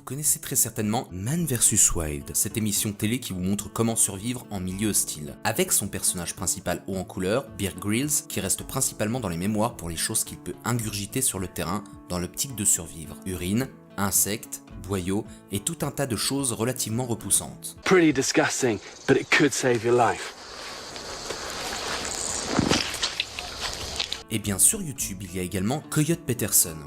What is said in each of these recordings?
connaissez très certainement Man vs Wild, cette émission télé qui vous montre comment survivre en milieu hostile. Avec son personnage principal haut en couleur, Bear Grylls, qui reste principalement dans les mémoires pour les choses qu'il peut ingurgiter sur le terrain dans l'optique de survivre. Urine, insectes, boyaux et tout un tas de choses relativement repoussantes. Pretty disgusting, but it could save your life. Et bien sur YouTube, il y a également Coyote Peterson,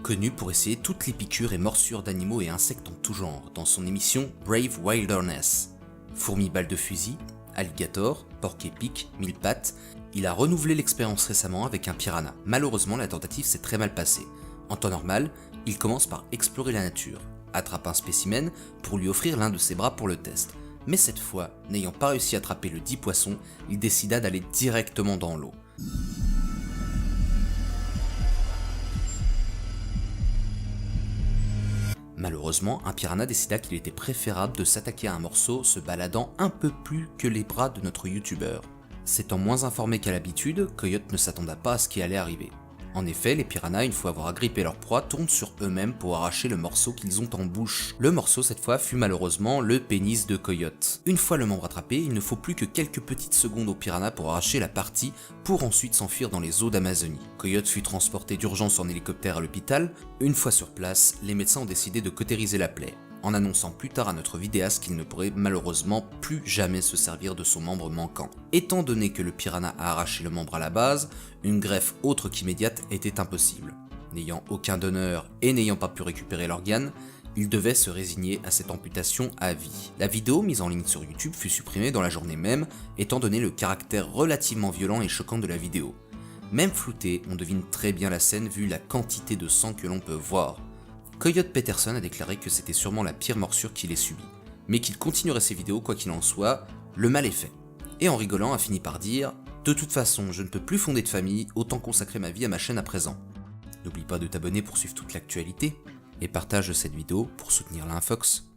connu pour essayer toutes les piqûres et morsures d'animaux et insectes en tout genre, dans son émission Brave Wilderness. Fourmis balles de fusil, alligator, porc-épic, mille pattes, il a renouvelé l'expérience récemment avec un piranha. Malheureusement, la tentative s'est très mal passée. En temps normal, il commence par explorer la nature, attrape un spécimen pour lui offrir l'un de ses bras pour le test. Mais cette fois, n'ayant pas réussi à attraper le dit poisson, il décida d'aller directement dans l'eau. Malheureusement, un piranha décida qu'il était préférable de s'attaquer à un morceau se baladant un peu plus que les bras de notre youtubeur. S'étant moins informé qu'à l'habitude, Coyote ne s'attenda pas à ce qui allait arriver. En effet, les piranhas, une fois avoir agrippé leur proie, tournent sur eux-mêmes pour arracher le morceau qu'ils ont en bouche. Le morceau, cette fois, fut malheureusement le pénis de Coyote. Une fois le membre attrapé, il ne faut plus que quelques petites secondes au piranha pour arracher la partie, pour ensuite s'enfuir dans les eaux d'Amazonie. Coyote fut transporté d'urgence en hélicoptère à l'hôpital. Une fois sur place, les médecins ont décidé de cautériser la plaie, en annonçant plus tard à notre vidéaste qu'il ne pourrait malheureusement plus jamais se servir de son membre manquant. Étant donné que le piranha a arraché le membre à la base, une greffe autre qu'immédiate était impossible. N'ayant aucun donneur et n'ayant pas pu récupérer l'organe, il devait se résigner à cette amputation à vie. La vidéo mise en ligne sur YouTube fut supprimée dans la journée même, étant donné le caractère relativement violent et choquant de la vidéo. Même flouté, on devine très bien la scène vu la quantité de sang que l'on peut voir. Coyote Peterson a déclaré que c'était sûrement la pire morsure qu'il ait subie, mais qu'il continuerait ses vidéos quoi qu'il en soit, le mal est fait. Et en rigolant a fini par dire « De toute façon, je ne peux plus fonder de famille, autant consacrer ma vie à ma chaîne à présent. » N'oublie pas de t'abonner pour suivre toute l'actualité, et partage cette vidéo pour soutenir l'Infox.